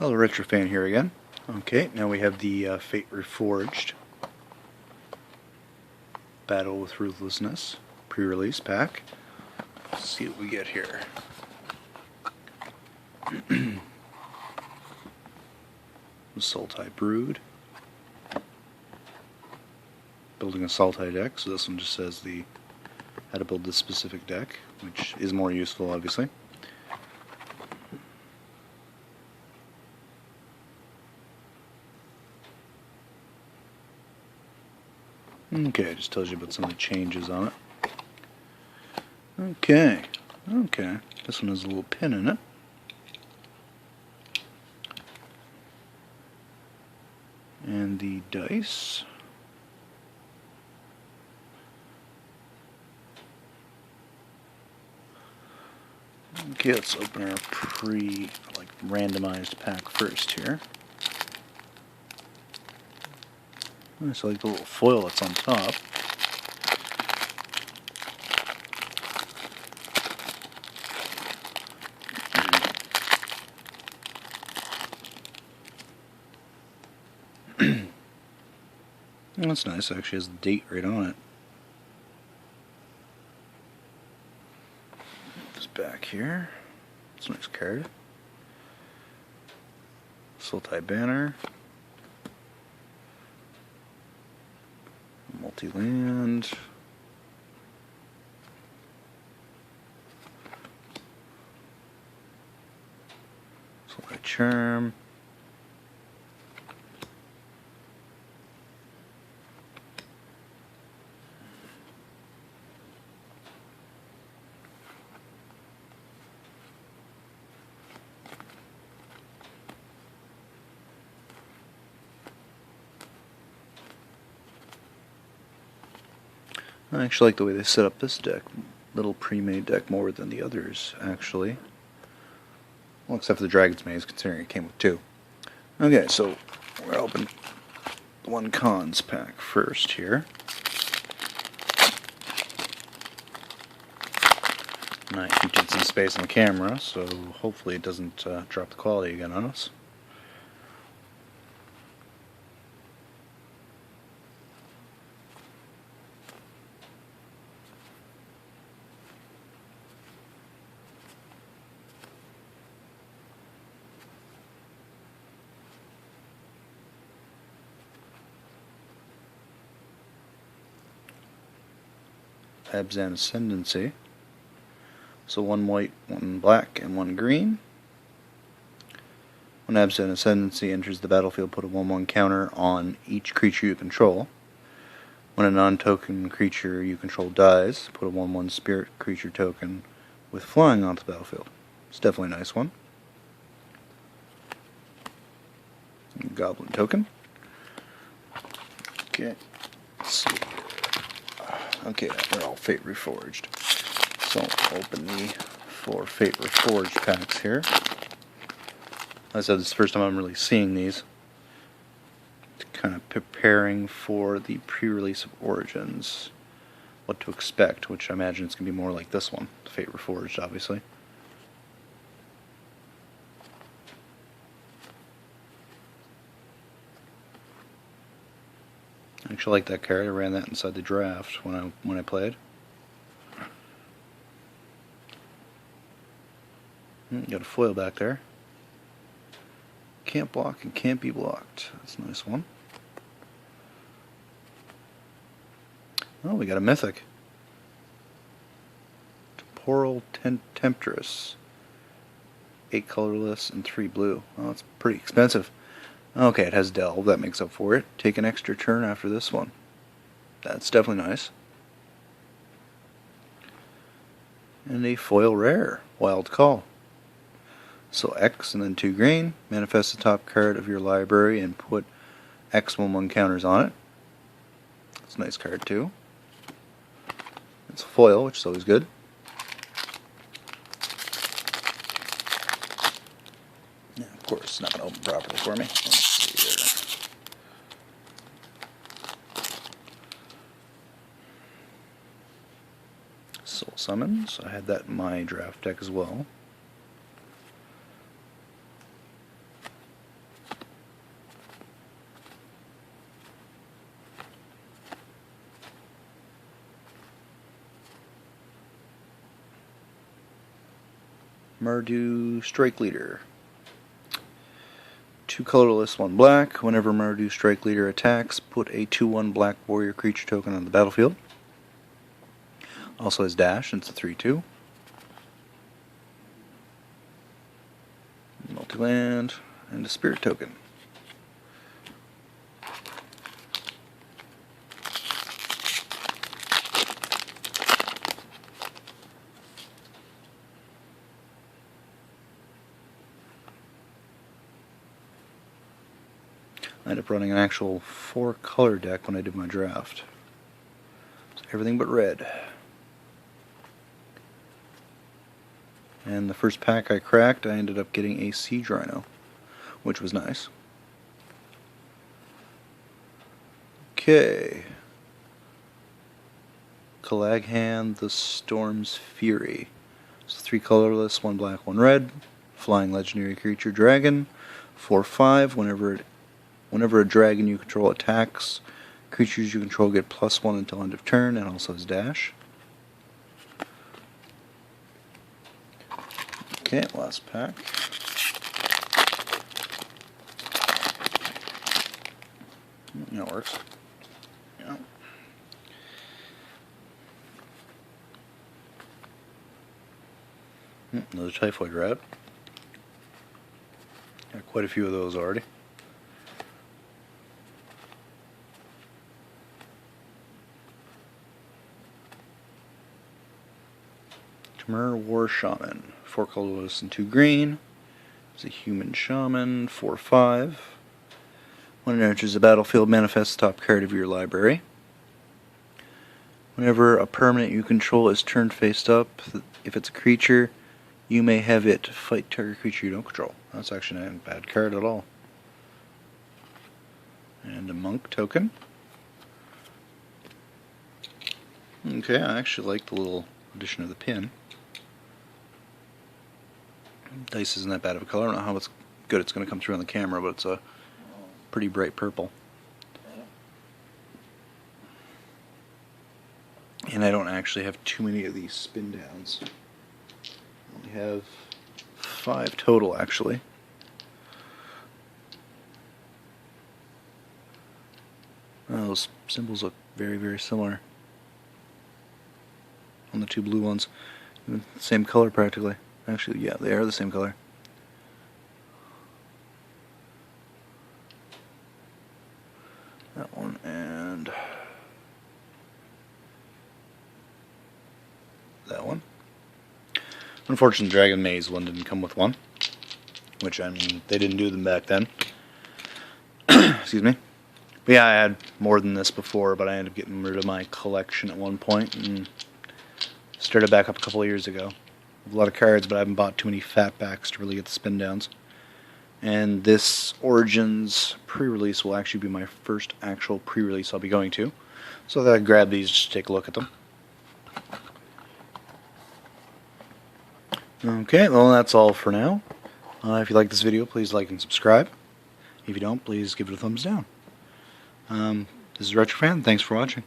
Hello, Retro Fan here again. Okay, now we have the Fate Reforged Battle with Ruthlessness pre-release pack. Let's see what we get here. Sultai Brood. Building a Sultai deck, so this one just says how to build this specific deck, which is more useful, obviously. Okay, it just tells you about some of the changes on it. Okay, this one has a little pin in it. And the dice. Okay, let's open our randomized pack first here. I just like the little foil that's on top. That's nice, it actually has the date right on it. This back here. It's a nice card. Sultai banner. Multi-land. Sultai charm. I actually like the way they set up this deck. Little pre-made deck more than the others, actually. Well, except for the Dragon's Maze, considering it came with two. Okay, so we're going to open the one cons pack first here. And I emptied some space on the camera, so hopefully it doesn't drop the quality again on us. Abzan Ascendancy. So one white, one black, and one green. When Abzan Ascendancy enters the battlefield, put a 1/1 counter on each creature you control. When a non-token creature you control dies, put a 1/1 spirit creature token with flying onto the battlefield. It's definitely a nice one. Goblin token. Okay. Let's see. Okay, they're all Fate Reforged. So I'll open the 4 Fate Reforged packs here. As I said, this is the first time I'm really seeing these. Kind of preparing for the pre-release of Origins. What to expect, which I imagine it's going to be more like this one. Fate Reforged, obviously. I actually like that card. I ran that inside the draft when I played. Got a foil back there. Can't block and can't be blocked. That's a nice one. Oh, we got a mythic. Temporal Temptress. 8 colorless and 3 blue. Oh, that's pretty expensive. Okay, it has Delve, that makes up for it. Take an extra turn after this one. That's definitely nice. And a foil rare, Wild Call. So X and then 2 green, manifest the top card of your library and put X 1/1 counters on it. That's a nice card too. It's a foil, which is always good. Yeah, of course, it's not going to open properly for me. Let's see here. Soul Summons. I had that in my draft deck as well. Mardu Strike Leader. 2 colorless, 1 black. Whenever Mardu Strike Leader attacks, put a 2/1 black warrior creature token on the battlefield. Also has dash, and it's a 3/2. Multi-land, and a spirit token. I ended up running an actual 4-color deck when I did my draft. It's everything but red. And the first pack I cracked, I ended up getting a Siege Rhino, which was nice. Okay. Kalaghan the Storm's Fury. It's 3 colorless, 1 black, 1 red. Flying legendary creature dragon. 4/5. Whenever a dragon you control attacks, creatures you control get +1 until end of turn, and also has dash. Okay, last pack. That works. Yeah. Another Typhoid Rat. Got quite a few of those already. Khmer War Shaman. 4 colorless and 2 green. It's a human shaman. 4/5. When it enters the battlefield, manifest the top card of your library. Whenever a permanent you control is turned face up, if it's a creature, you may have it fight target creature you don't control. That's actually not a bad card at all. And a monk token. Okay, I actually like the little addition of the pin. Dice isn't that bad of a color. I don't know how good it's going to come through on the camera, but it's a pretty bright purple. And I don't actually have too many of these spin downs. I only have 5 total, actually. Oh, those symbols look very, very similar on the 2 blue ones. Same color practically. Actually, yeah, they are the same color. That one and that one. Unfortunately, Dragon Maze one didn't come with one, which, I mean, they didn't do them back then. Excuse me. But yeah, I had more than this before, but I ended up getting rid of my collection at one point and started back up a couple of years ago. I have a lot of cards, but I haven't bought too many fat backs to really get the spin downs. And this Origins pre-release will actually be my first actual pre-release I'll be going to. So I thought I'd grab these just to take a look at them. Okay, well that's all for now. If you like this video, please like and subscribe. If you don't, please give it a thumbs down. This is RetroFan. Thanks for watching.